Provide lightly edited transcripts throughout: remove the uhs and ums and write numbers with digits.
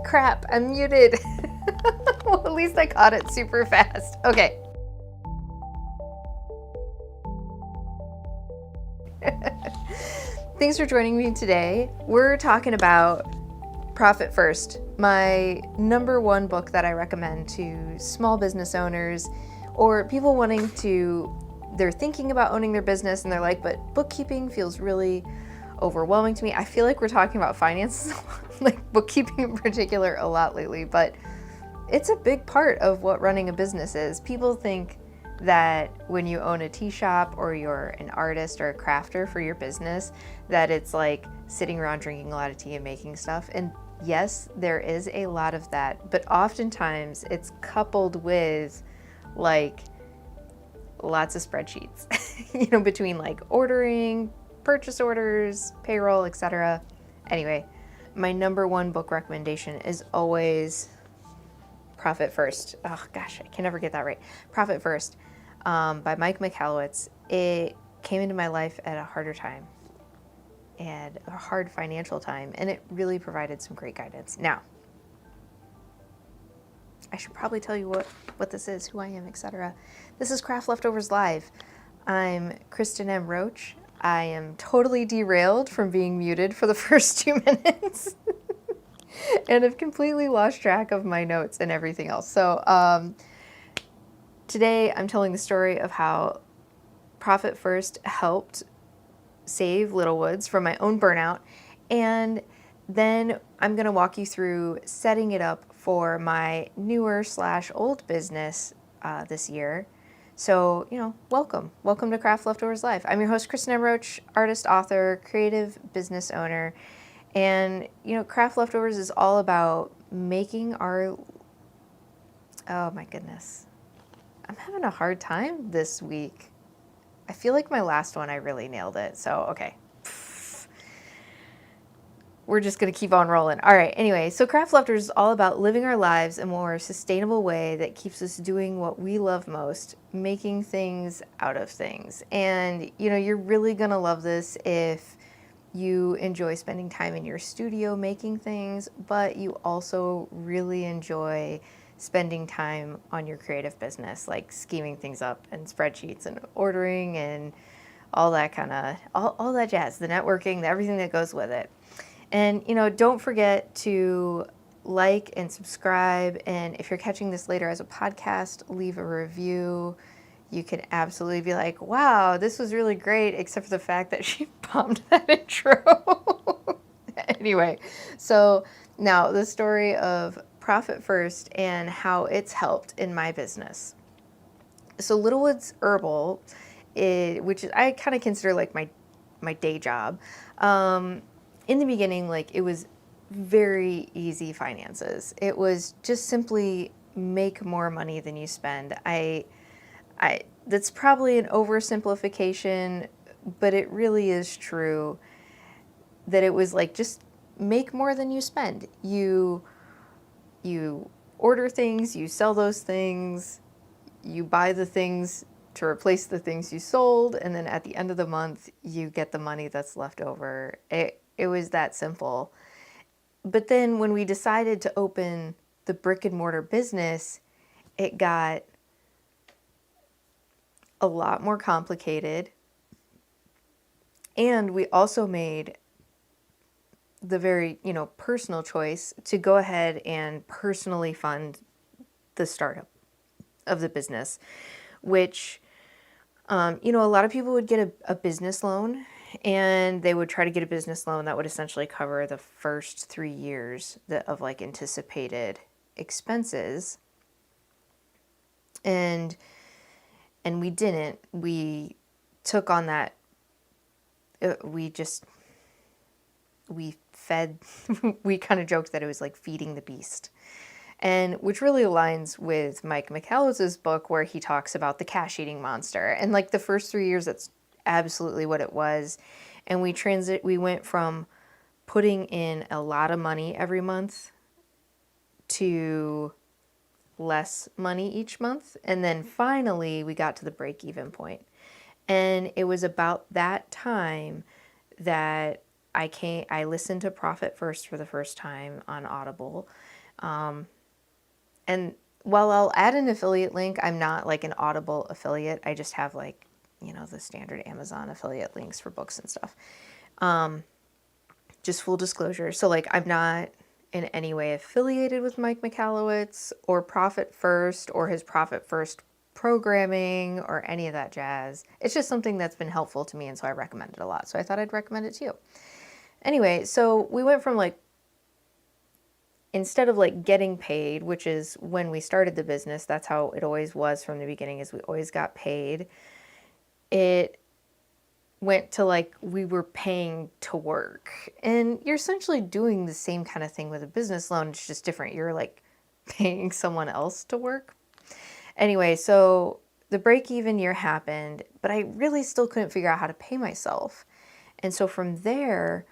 Crap, I'm muted. Well, at least I caught it super fast. Okay. Thanks for joining me today. We're talking about Profit First, my number one book that I recommend to small business owners or people they're thinking about owning their business and they're like, but bookkeeping feels really overwhelming to me. I feel like we're talking about finances, like bookkeeping in particular, a lot lately, but it's a big part of what running a business is. People think that when you own a tea shop or you're an artist or a crafter for your business, that it's like sitting around drinking a lot of tea and making stuff. And yes, there is a lot of that, but oftentimes it's coupled with like lots of spreadsheets, between like ordering, purchase orders, payroll, etc. Anyway, my number one book recommendation is always Profit First. Oh gosh, I can never get that right. Profit First by Mike Michalowicz. It came into my life at a harder time and a hard financial time, and it really provided some great guidance. Now, I should probably tell you what this is, who I am, etc. This is Craft Leftovers Live. I'm Kristen M. Roach. I am totally derailed from being muted for the first 2 minutes and have completely lost track of my notes and everything else. So today I'm telling the story of how Profit First helped save Little Woods from my own burnout, and then I'm going to walk you through setting it up for my newer / old business this year. So, welcome to Craft Leftovers Live. I'm your host, Kristen M. Roach, artist, author, creative business owner. And, Craft Leftovers is all about making oh my goodness. I'm having a hard time this week. I feel like my last one, I really nailed it. So, okay. We're just going to keep on rolling. All right. Anyway, so Craft Leftovers is all about living our lives in a more sustainable way that keeps us doing what we love most, making things out of things. And, you're really going to love this if you enjoy spending time in your studio making things, but you also really enjoy spending time on your creative business, like scheming things up and spreadsheets and ordering and all that all that jazz, the networking, everything that goes with it. And, don't forget to like and subscribe. And if you're catching this later as a podcast, leave a review. You can absolutely be like, wow, this was really great, except for the fact that she bombed that intro. Anyway, so now the story of Profit First and how it's helped in my business. So Woods Herbal, which is, I kind of consider like my day job. In the beginning, like it was very easy finances. It was just simply make more money than you spend. That's probably an oversimplification, but it really is true that it was like just make more than you spend. You order things, you sell those things, you buy the things to replace the things you sold, and then at the end of the month, you get the money that's left over. It was that simple. But then when we decided to open the brick and mortar business, it got a lot more complicated. And we also made the very, personal choice to go ahead and personally fund the startup of the business, which, a lot of people would get a business loan, and they would try to get a business loan that would essentially cover the first 3 years of like anticipated expenses. And we didn't. We took on that. We fed, we kind of joked that it was like feeding the beast. And which really aligns with Mike Michalowicz's book, where he talks about the cash eating monster. And like the first 3 years, that's absolutely what it was. And we went from putting in a lot of money every month to less money each month. And then finally we got to the break-even point. And it was about that time that I listened to Profit First for the first time on Audible. And while I'll add an affiliate link, I'm not like an Audible affiliate. I just have like, the standard Amazon affiliate links for books and stuff. Just full disclosure. So like, I'm not in any way affiliated with Mike Michalowicz or Profit First or his Profit First programming or any of that jazz. It's just something that's been helpful to me, and so I recommend it a lot. So I thought I'd recommend it to you. Anyway, so we went from like, instead of like getting paid, which is when we started the business, that's how it always was from the beginning, is we always got paid. It went to like we were paying to work. And you're essentially doing the same kind of thing with a business loan. It's just different. You're like paying someone else to work. Anyway, so the break-even year happened, but I really still couldn't figure out how to pay myself. And so from there,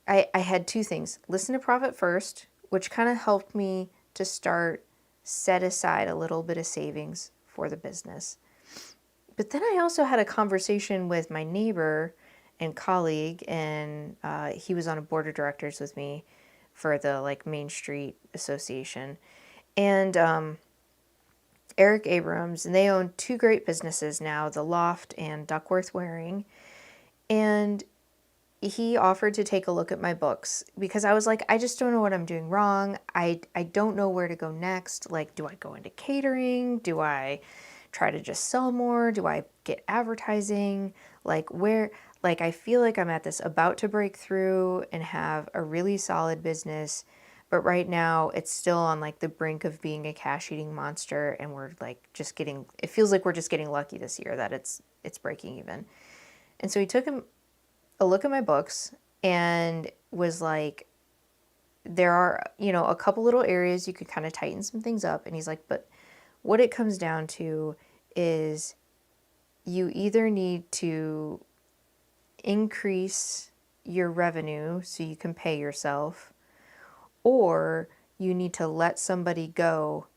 I had two things. Listen to Profit First, which kind of helped me to start set aside a little bit of savings for the business. But then I also had a conversation with my neighbor and colleague, and he was on a board of directors with me for the like Main Street Association. And Eric Abrams, and they own two great businesses now, The Loft and Duckworth Waring. And he offered to take a look at my books because I was like, I just don't know what I'm doing wrong. I don't know where to go next. Like, do I go into catering? Do I try to just sell more? Do I get advertising? Like I feel like I'm at this about to break through and have a really solid business. But right now it's still on like the brink of being a cash eating monster. And we're like it feels like we're just getting lucky this year that it's breaking even. And so he took a look at my books and was like, there are, a couple little areas you could kind of tighten some things up. And he's like, but what it comes down to is you either need to increase your revenue so you can pay yourself, or you need to let somebody go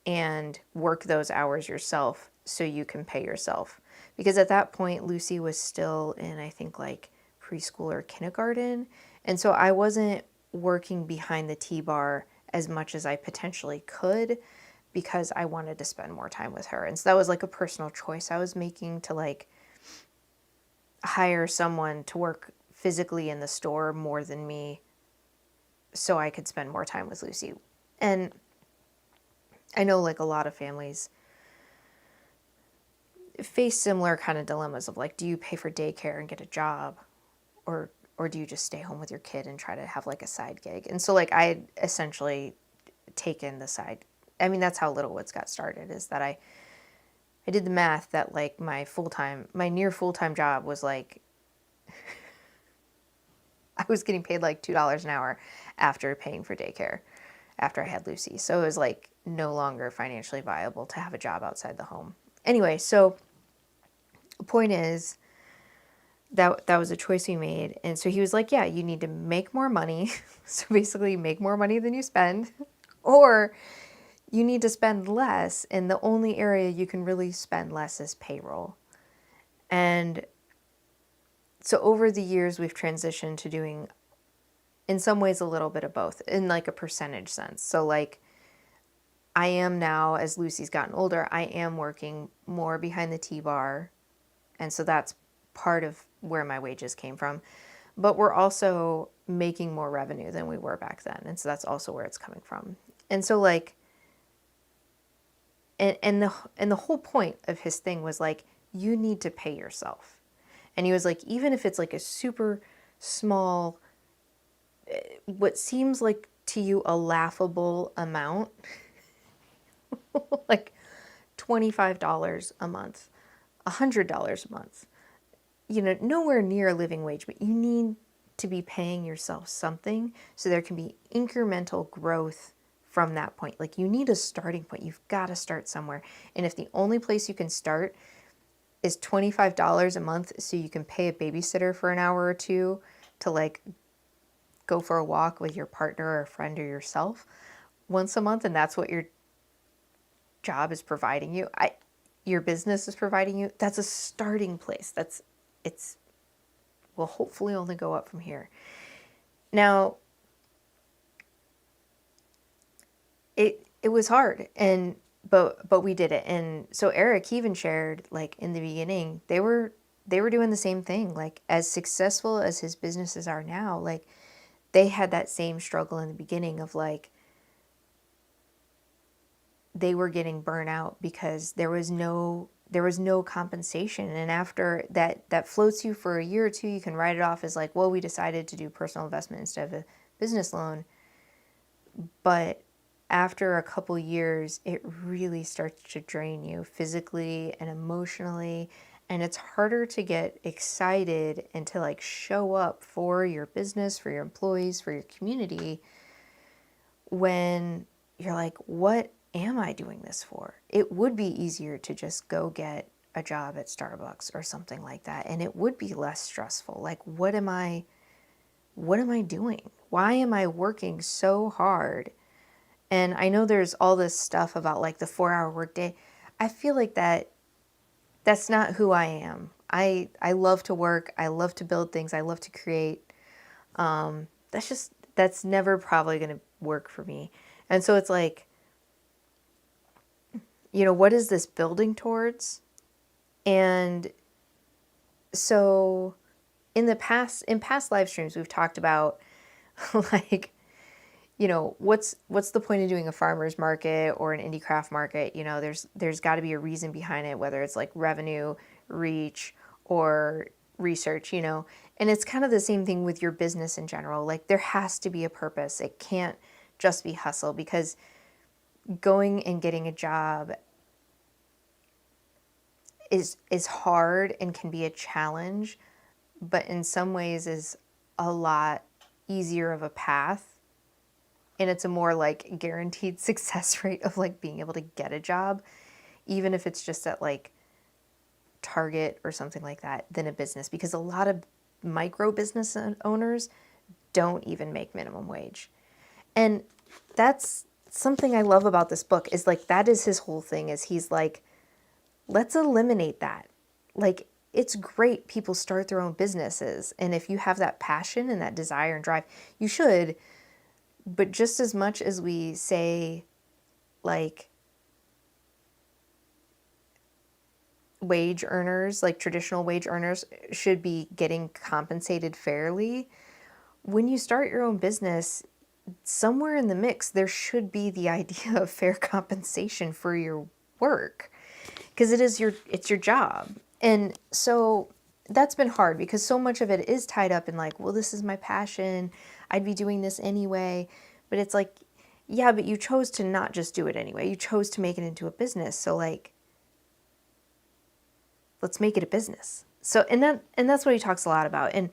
and work those hours yourself so you can pay yourself. Because at that point, Lucy was still in, I think, like preschool or kindergarten. And so I wasn't working behind the T-bar as much as I potentially could because I wanted to spend more time with her. And so that was like a personal choice I was making to like hire someone to work physically in the store more than me so I could spend more time with Lucy. And I know like a lot of families face similar kind of dilemmas of like, do you pay for daycare and get a job, or do you just stay home with your kid and try to have like a side gig? And so like I had essentially taken the side. I mean, that's how Little Woods got started, is that I did the math that like my near full-time job was like, I was getting paid like $2 an hour after paying for daycare after I had Lucy. So it was like no longer financially viable to have a job outside the home. Anyway, so the point is that was a choice we made. And so he was like, yeah, you need to make more money. So basically make more money than you spend, or you need to spend less. And the only area you can really spend less is payroll. And so over the years, we've transitioned to doing, in some ways, a little bit of both in like a percentage sense. So like I am now, as Lucy's gotten older, I am working more behind the T-bar. And so that's part of where my wages came from. But we're also making more revenue than we were back then. And so that's also where it's coming from. And so like, and the whole point of his thing was like, you need to pay yourself. And he was like, even if it's like a super small, what seems like to you a laughable amount, like $25 a month, $100 a month, nowhere near a living wage, but you need to be paying yourself something so there can be incremental growth from that point. Like you need a starting point. You've got to start somewhere. And if the only place you can start is $25 a month so you can pay a babysitter for an hour or two to like go for a walk with your partner or a friend or yourself once a month, and that's what your job is providing you, your business is providing you, that's a starting place. It's will hopefully only go up from here. Now, it was hard, but we did it. And so Eric even shared, like, in the beginning, they were doing the same thing. Like, as successful as his businesses are now, like, they had that same struggle in the beginning of, like, they were getting burnt out because there was no compensation. And after that floats you for a year or two, you can write it off as like, well, we decided to do personal investment instead of a business loan. But after a couple years, it really starts to drain you physically and emotionally, and it's harder to get excited and to, like, show up for your business, for your employees, for your community when you're like, what am I doing this for? It would be easier to just go get a job at Starbucks or something like that, and it would be less stressful. Like, what am I doing? Why am I working so hard? And I know there's all this stuff about, like, the 4-hour workday. I feel like that's not who I am. I love to work. I love to build things. I love to create. That's never probably going to work for me. And so it's like, what is this building towards? And so in past live streams, we've talked about, like, what's the point of doing a farmer's market or an indie craft market? There's got to be a reason behind it, whether it's like revenue, reach, or research, and it's kind of the same thing with your business in general. Like, there has to be a purpose. It can't just be hustle, because going and getting a job is hard and can be a challenge, but in some ways is a lot easier of a path. And it's a more, like, guaranteed success rate of, like, being able to get a job, even if it's just at, like, Target or something like that, than a business. Because a lot of micro business owners don't even make minimum wage. And that's something I love about this book, is, like, that is his whole thing, is he's like, let's eliminate that. Like, it's great people start their own businesses. And if you have that passion and that desire and drive, you should. But just as much as we say, like, wage earners, like traditional wage earners, should be getting compensated fairly, when you start your own business, somewhere in the mix, there should be the idea of fair compensation for your work, because it's your job. And so that's been hard, because so much of it is tied up in, like, well, this is my passion, I'd be doing this anyway. But it's like, yeah, but you chose to not just do it anyway. You chose to make it into a business. So, like, let's make it a business. So, and that's what he talks a lot about. And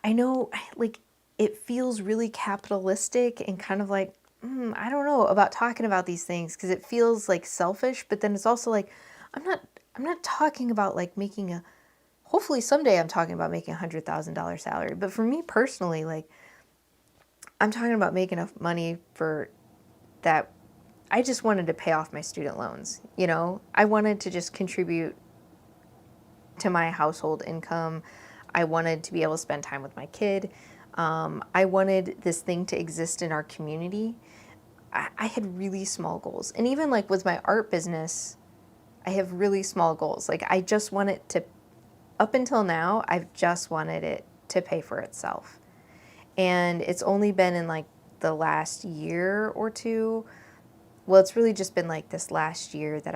I know, like, it feels really capitalistic and kind of like, I don't know about talking about these things, because it feels like selfish, but then it's also like, I'm not talking about, like, hopefully someday I'm talking about making $100,000 salary. But for me personally, like, I'm talking about making enough money for that. I just wanted to pay off my student loans. I wanted to just contribute to my household income. I wanted to be able to spend time with my kid. I wanted this thing to exist in our community. I had really small goals. And even, like, with my art business, I have really small goals. Like, I just want it to, up until now, I've just wanted it to pay for itself. And it's only been in, like, the last year or two. Well, it's really just been, like, this last year that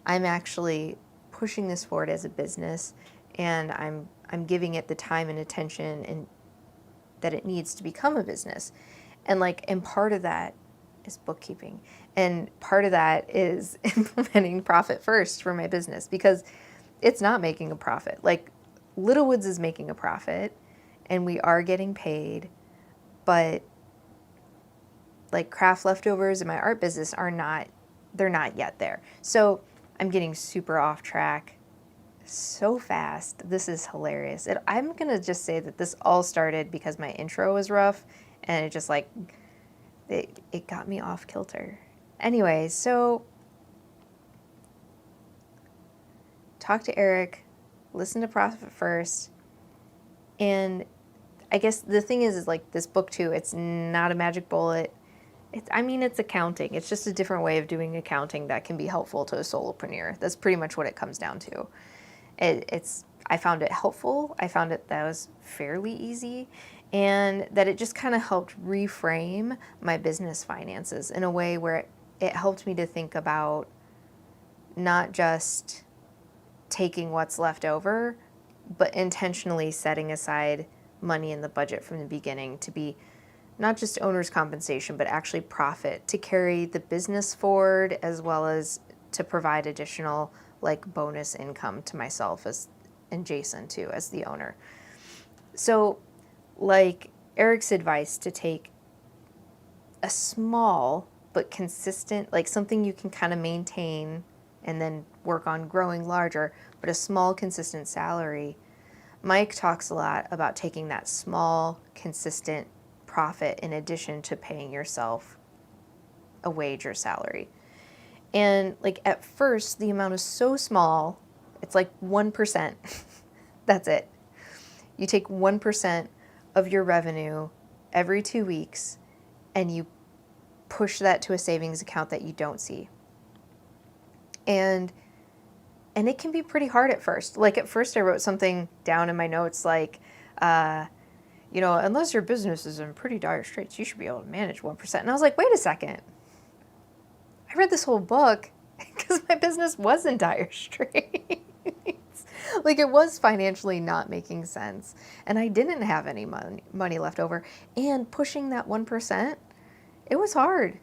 I'm actually pushing this forward as a business, and I'm giving it the time and attention and that it needs to become a business. And part of that is bookkeeping. And part of that is implementing profit first for my business, because it's not making a profit. Like, Little Woods is making a profit, and we are getting paid, but, like, craft leftovers in my art business they're not yet there. So I'm getting super off track so fast. This is hilarious. I'm going to just say that this all started because my intro was rough, and it just, like, it got me off kilter. Anyway, so talk to Eric. listen to profit first. And I guess the thing is like this book too, it's not a magic bullet. It's accounting. It's just a different way of doing accounting that can be helpful to a solopreneur. That's pretty much what it comes down to. I found it helpful. I found it that was fairly easy, and that it just kind of helped reframe my business finances in a way where it helped me to think about not just taking what's left over, but intentionally setting aside money in the budget from the beginning to be not just owner's compensation, but actually profit to carry the business forward, as well as to provide additional like bonus income to myself and Jason too as the owner. So like Eric's advice to take a small but consistent, like something you can kind of maintain and then work on growing larger, but a small consistent salary. Mike talks a lot about taking that small consistent profit in addition to paying yourself a wage or salary. And like at first, the amount is so small, it's like 1%. That's it. You take 1% of your revenue every 2 weeks and you push that to a savings account that you don't see. And it can be pretty hard at first. Like at first I wrote something down in my notes like, unless your business is in pretty dire straits, you should be able to manage 1%. And I was like, wait a second. I read this whole book because my business was in dire straits. Like it was financially not making sense. And I didn't have any money left over. And pushing that 1%, it was hard.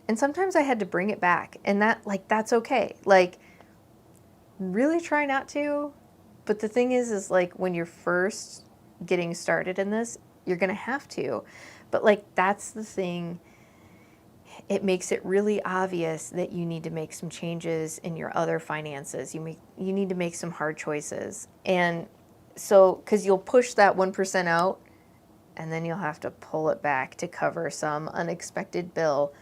And sometimes I had to bring it back. And that's okay. Like, really try not to. But the thing is like when you're first getting started in this, you're going to have to. But like that's the thing. It makes it really obvious that you need to make some changes in your other finances. You need to make some hard choices. And so, because you'll push that 1% out and then you'll have to pull it back to cover some unexpected bill.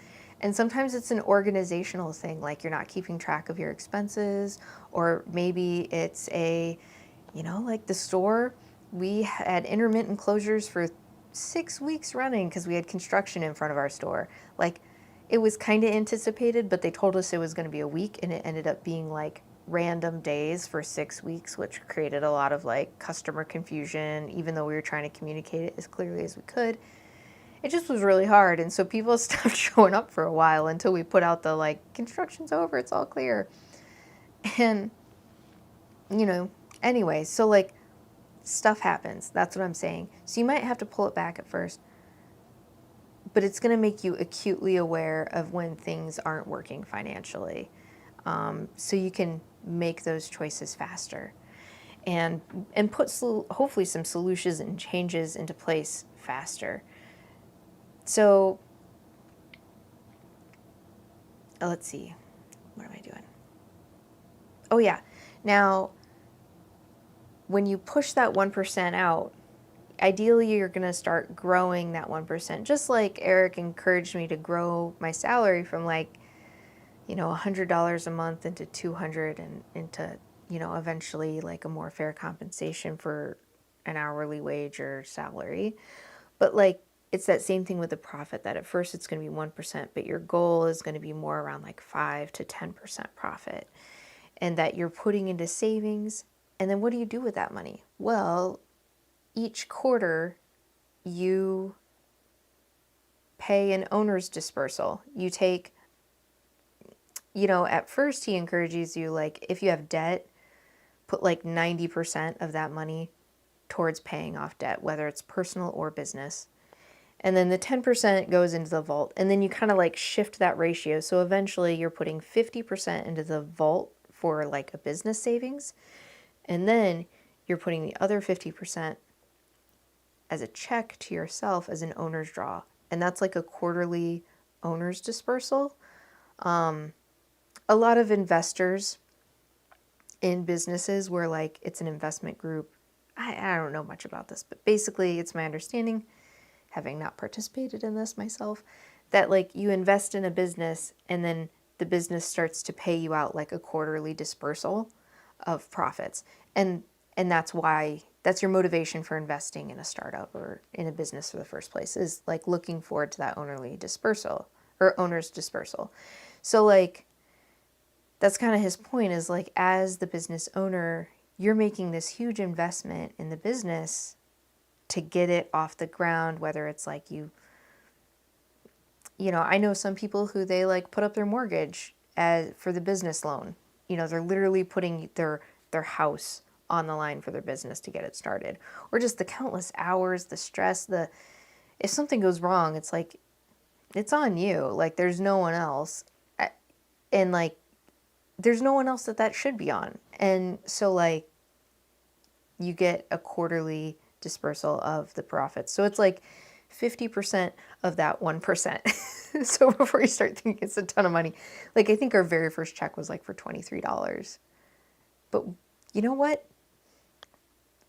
And sometimes it's an organizational thing, like you're not keeping track of your expenses, or maybe it's like the store, we had intermittent closures for 6 weeks running because we had construction in front of our store. Like, it was kind of anticipated, but they told us it was going to be a week, and it ended up being like random days for 6 weeks, which created a lot of like customer confusion, even though we were trying to communicate it as clearly as we could. It just was really hard, and so people stopped showing up for a while until we put out the like, construction's over, it's all clear. And, anyway, so like, stuff happens. That's what I'm saying. So you might have to pull it back at first, but it's going to make you acutely aware of when things aren't working financially, so you can make those choices faster and put hopefully some solutions and changes into place faster. So let's see, what am I doing? Oh yeah, now when you push that 1% out, ideally you're going to start growing that 1%, just like Eric encouraged me to grow my salary from like, $100 a month into $200 and into, eventually like a more fair compensation for an hourly wage or salary. But like, it's that same thing with the profit, that at first it's going to be 1%, but your goal is going to be more around like 5 to 10% profit, and that you're putting into savings. And then what do you do with that money? Well, each quarter you pay an owner's dispersal. You take, at first he encourages you, like, if you have debt, put like 90% of that money towards paying off debt, whether it's personal or business. And then the 10% goes into the vault. And then you kind of like shift that ratio. So eventually you're putting 50% into the vault for like a business savings. And then you're putting the other 50% as a check to yourself as an owner's draw. And that's like a quarterly owner's dispersal. A lot of investors in businesses where like it's an investment group, I don't know much about this, but basically it's my understanding, having not participated in this myself, that like you invest in a business and then the business starts to pay you out like a quarterly dispersal of profits. And And that's your motivation for investing in a startup or in a business for the first place, is like looking forward to that owner's dispersal. So like, that's kind of his point, is like, as the business owner, you're making this huge investment in the business to get it off the ground, whether it's like I know some people who they like put up their mortgage for the business loan. They're literally putting their house on the line for their business to get it started. Or just the countless hours, the stress, if something goes wrong, it's like, it's on you. Like, there's no one else. And like, there's no one else that should be on. And so like, you get a quarterly dispersal of the profits. So it's like 50% of that 1%. So before you start thinking it's a ton of money, like I think our very first check was like for $23. But you know what?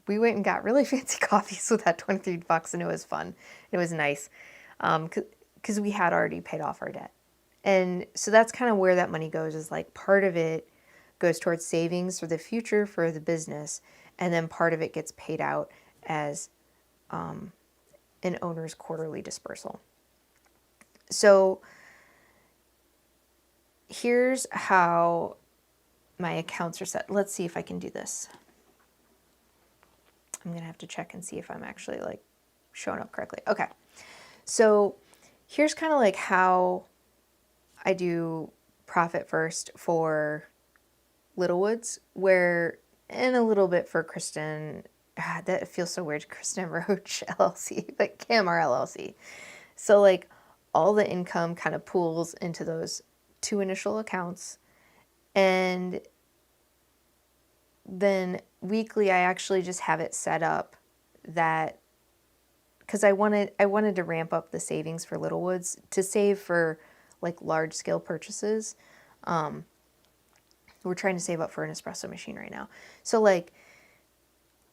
We went and got really fancy coffees with that $23 and it was fun. It was nice because we had already paid off our debt. And so that's kind of where that money goes, is like part of it goes towards savings for the future for the business. And then part of it gets paid out as an owner's quarterly dispersal. So here's how my accounts are set. Let's see if I can do this. I'm going to have to check and see if I'm actually like showing up correctly. Okay. So here's kind of like how I do profit first for Little Woods, and a little bit for Kristen. That feels so weird. Kristen Roach LLC, but KMR LLC. So like all the income kind of pools into those two initial accounts. And then weekly, I actually just have it set up that, because I wanted to ramp up the savings for Little Woods to save for like large scale purchases. We're trying to save up for an espresso machine right now. So like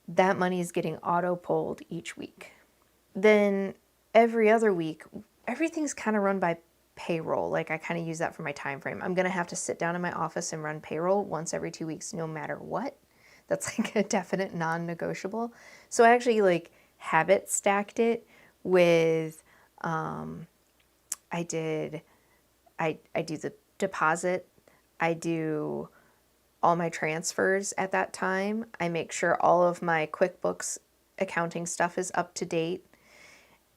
that money is getting auto pulled each week. Then every other week, everything's kind of run by payroll. Like I kind of use that for my time frame. I'm going to have to sit down in my office and run payroll once every 2 weeks, no matter what. That's like a definite non-negotiable. So I actually like habit stacked it with, I do the deposit. I do all my transfers at that time. I make sure all of my QuickBooks accounting stuff is up to date.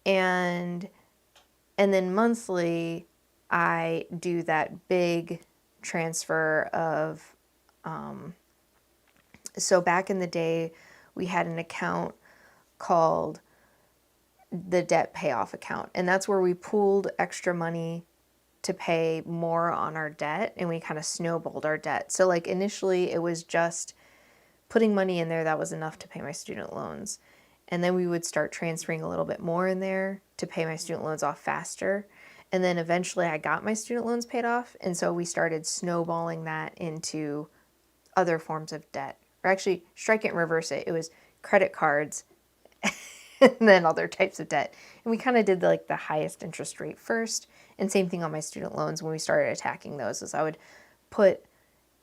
And then monthly, I do that big transfer of, so back in the day, we had an account called the debt payoff account. And that's where we pooled extra money to pay more on our debt, and we kind of snowballed our debt. So like initially it was just putting money in there that was enough to pay my student loans. And then we would start transferring a little bit more in there to pay my student loans off faster. And then eventually I got my student loans paid off. And so we started snowballing that into other forms of debt. Or actually, strike it and reverse it. It was credit cards and then other types of debt. And we kind of did like the highest interest rate first. And same thing on my student loans when we started attacking those, is I would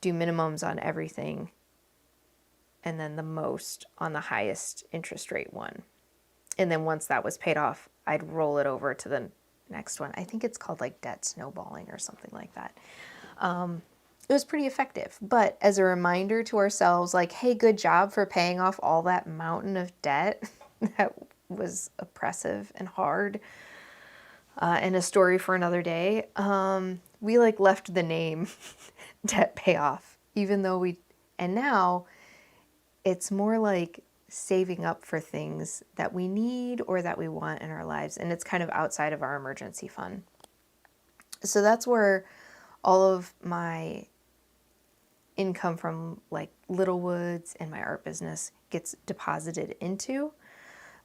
do minimums on everything and then the most on the highest interest rate one. And then once that was paid off, I'd roll it over to the next one. I think it's called like debt snowballing or something like that. It was pretty effective. But as a reminder to ourselves, like, hey, good job for paying off all that mountain of debt that was oppressive and hard. And a story for another day. We like left the name debt payoff, even though and now it's more like saving up for things that we need or that we want in our lives. And it's kind of outside of our emergency fund. So that's where all of my income from like Little Woods and my art business gets deposited into.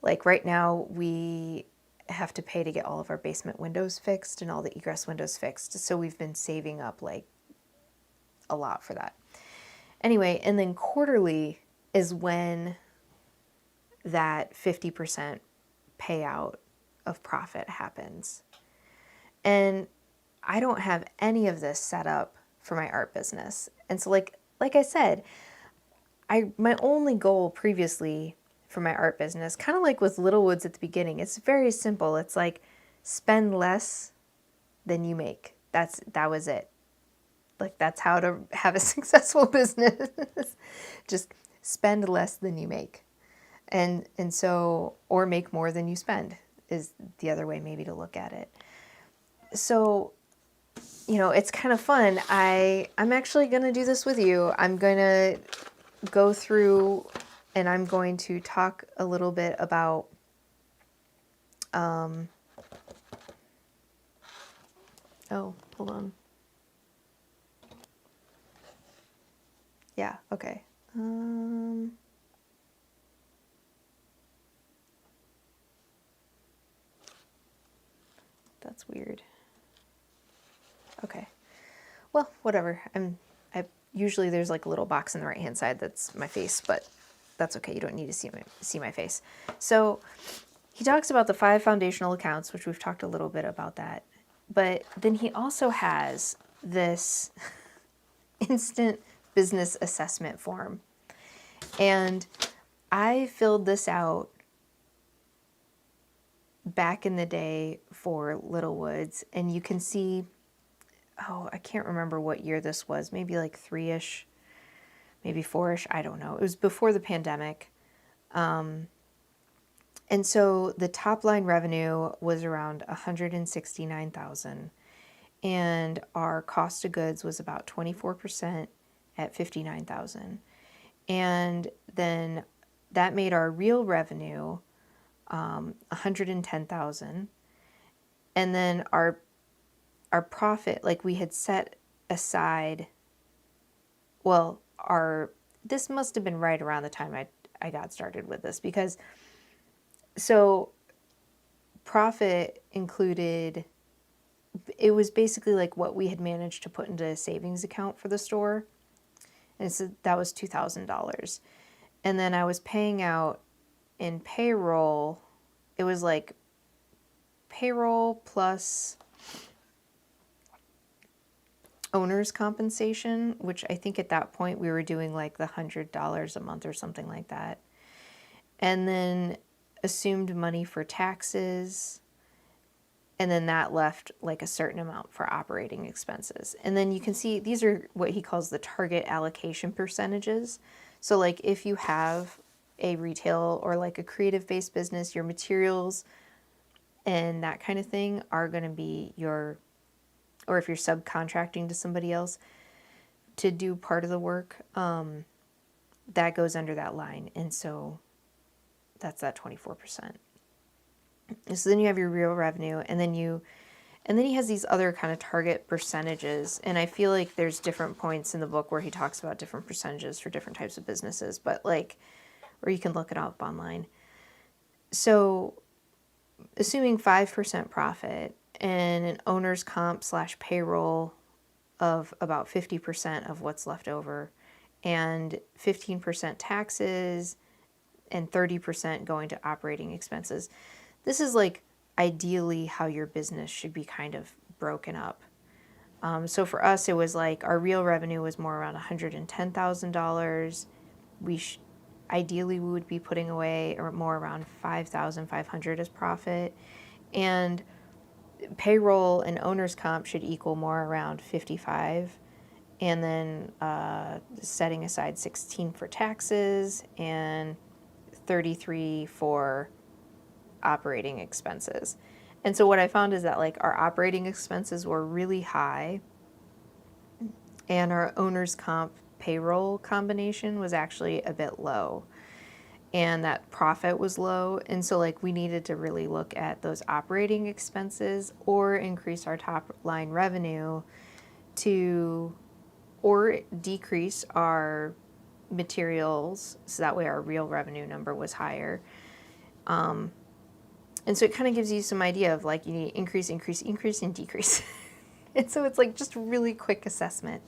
Like right now we have to pay to get all of our basement windows fixed and all the egress windows fixed. So we've been saving up like a lot for that. Anyway, and then quarterly is when that 50% payout of profit happens. And I don't have any of this set up for my art business. And so like I said, my only goal previously for my art business, kind of like with Little Woods at the beginning, it's very simple. It's like spend less than you make. That was it. Like that's how to have a successful business. Just spend less than you make. And so, or make more than you spend is the other way maybe to look at it. So, it's kind of fun. I'm actually going to do this with you. I'm going to go through and I'm going to talk a little bit about oh, hold on. Yeah, okay. That's weird. Okay. Well, whatever. I usually there's like a little box in the right-hand side that's my face, but that's okay. You don't need to see my face. So he talks about the 5 foundational accounts, which we've talked a little bit about that. But then he also has this instant business assessment form. And I filled this out back in the day for Little Woods, and you can see, I can't remember what year this was, maybe like 3-ish, maybe 4-ish, I don't know. It was before the pandemic. And so the top line revenue was around $169,000, and our cost of goods was about 24% at $59,000. And then that made our real revenue $110,000. And then our profit, like we had set aside, this must have been right around the time I got started with this, because so profit included, it was basically like what we had managed to put into a savings account for the store. And so that was $2,000. And then I was paying out in payroll, it was like payroll plus owner's compensation, which I think at that point we were doing like the $100 a month or something like that. And then assumed money for taxes. And then that left like a certain amount for operating expenses. And then you can see these are what he calls the target allocation percentages. So like if you have a retail or like a creative-based business, your materials and that kind of thing are going to be or if you're subcontracting to somebody else to do part of the work, that goes under that line. And so that's that 24%. So then you have your real revenue, and then he has these other kind of target percentages. And I feel like there's different points in the book where he talks about different percentages for different types of businesses, or you can look it up online. So assuming 5% profit and an owner's comp / payroll of about 50% of what's left over, and 15% taxes and 30% going to operating expenses. This is like ideally how your business should be kind of broken up. So for us, it was like our real revenue was more around $110,000. Ideally we would be putting away or more around $5,500 as profit, and payroll and owner's comp should equal more around 55, and then setting aside 16 for taxes and 33 for operating expenses. And so what I found is that like our operating expenses were really high, and our owner's comp payroll combination was actually a bit low, and that profit was low. And so like we needed to really look at those operating expenses or increase our top line revenue or decrease our materials so that way our real revenue number was higher. And so it kind of gives you some idea of like you need increase, and decrease. And so it's like just really quick assessment.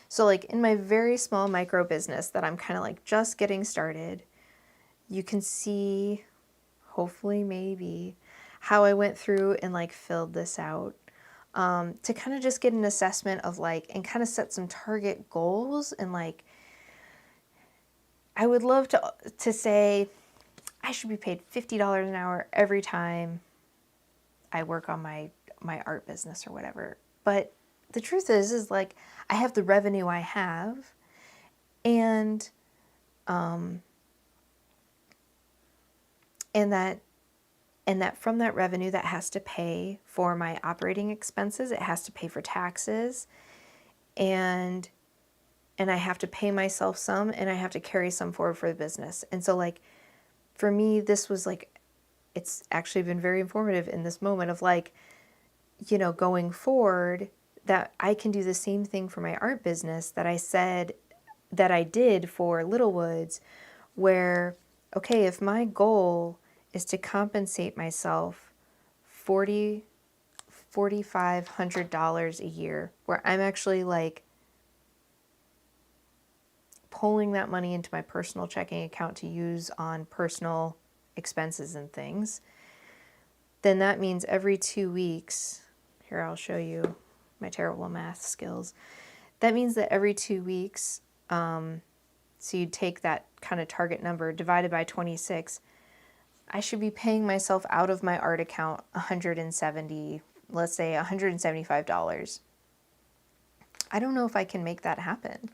So like in my very small micro business that I'm kind of like just getting started, you can see, hopefully maybe, how I went through and like filled this out to kind of just get an assessment of like, and kind of set some target goals and like I would love to say I should be paid $50 an hour every time I work on my art business or whatever. But the truth is like I have the revenue I have, and that from that revenue, that has to pay for my operating expenses. It has to pay for taxes, and I have to pay myself some, and I have to carry some forward for the business. And so like for me, this was like, it's actually been very informative in this moment of like, you know, going forward, that I can do the same thing for my art business that I said that I did for Little Woods, where, okay, if my goal is to compensate myself $4,500 a year, where I'm actually like pulling that money into my personal checking account to use on personal expenses and things, then that means every 2 weeks, here I'll show you my terrible math skills. That means that every 2 weeks, so you'd take that kind of target number divided by 26, I should be paying myself out of my art account let's say $175. I don't know if I can make that happen.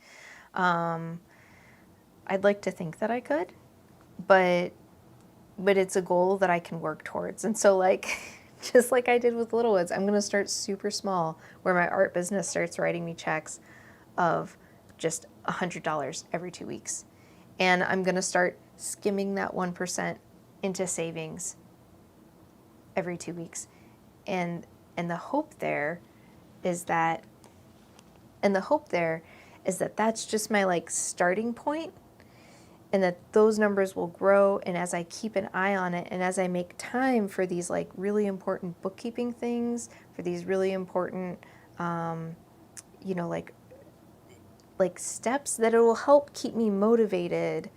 I'd like to think that I could, but it's a goal that I can work towards. And so like, just like I did with Little Woods, I'm going to start super small, where my art business starts writing me checks of just $100 every 2 weeks. And I'm going to start skimming that 1% into savings every 2 weeks. And the hope there is that that's just my like starting point, and that those numbers will grow. And as I keep an eye on it, and as I make time for these like really important bookkeeping things, for these really important, you know, like steps, that it will help keep me motivated,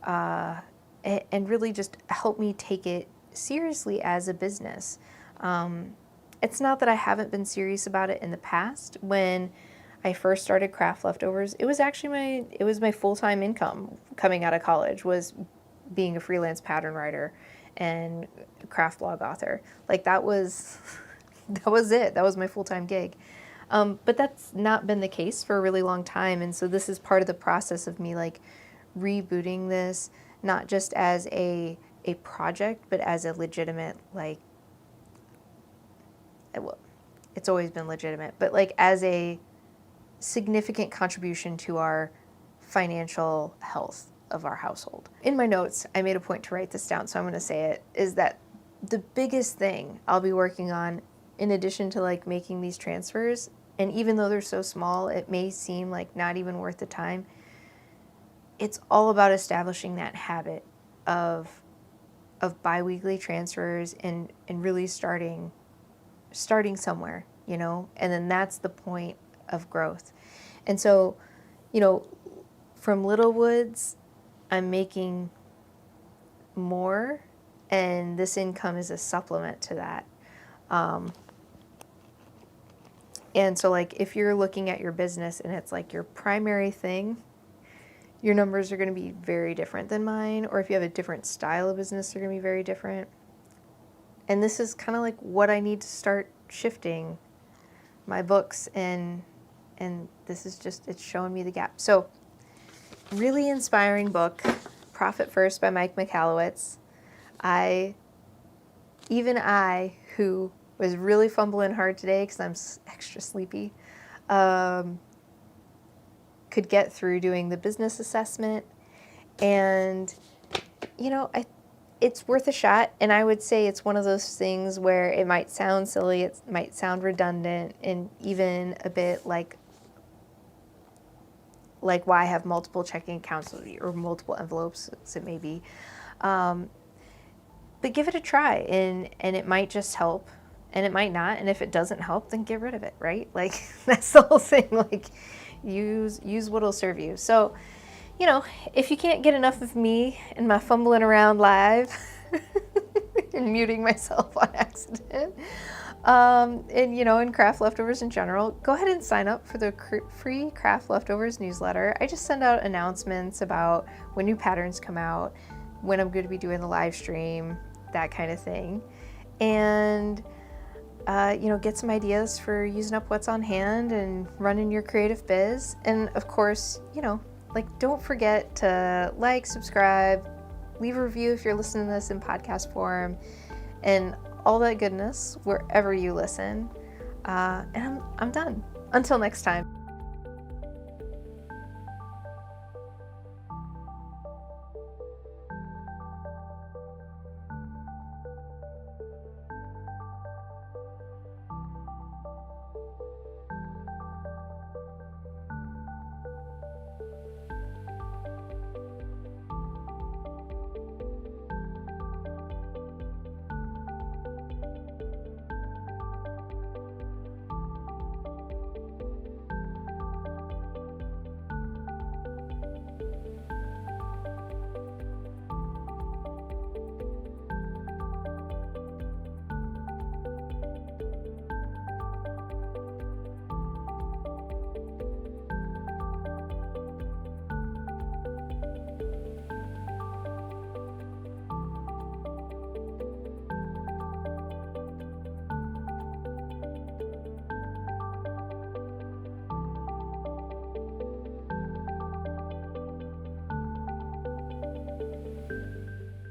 and really just help me take it seriously as a business. It's not that I haven't been serious about it in the past. When I first started Craft Leftovers, it was actually my full-time income coming out of college, was being a freelance pattern writer and craft blog author. Like that was it. That was my full-time gig. But that's not been the case for a really long time. And so this is part of the process of me like rebooting this, not just as a project, but as a legitimate, like, well, it's always been legitimate, but like as a significant contribution to our financial health of our household. In my notes, I made a point to write this down, so I'm going to say it, is that the biggest thing I'll be working on, in addition to like making these transfers, and even though they're so small, it may seem like not even worth the time, it's all about establishing that habit of biweekly transfers, and really starting somewhere, you know, and then that's the point of growth. And so, you know, from Little Woods, I'm making more, and this income is a supplement to that. And so like if you're looking at your business and it's like your primary thing, your numbers are going to be very different than mine. Or if you have a different style of business, they're going to be very different. And this is kind of like what I need to start shifting my books, and this is just, it's showing me the gap. So really inspiring book, Profit First by Mike Michalowicz. Even I, who was really fumbling hard today because I'm extra sleepy, could get through doing the business assessment. And, you know, it's worth a shot. And I would say it's one of those things where it might sound silly, it might sound redundant, and even a bit like why I have multiple checking accounts or multiple envelopes, as it may be. But give it a try, and it might just help, and it might not. And if it doesn't help, then get rid of it, right? Like, that's the whole thing. Like, use what'll serve you. So, you know, if you can't get enough of me and my fumbling around live, and muting myself on accident. And in craft leftovers in general, go ahead and sign up for the free craft leftovers newsletter. I just send out announcements about when new patterns come out, when I'm going to be doing the live stream, that kind of thing. And get some ideas for using up what's on hand and running your creative biz. And of course, don't forget to like, subscribe, leave a review if you're listening to this in podcast form, and all that goodness wherever you listen. And I'm done. Until next time.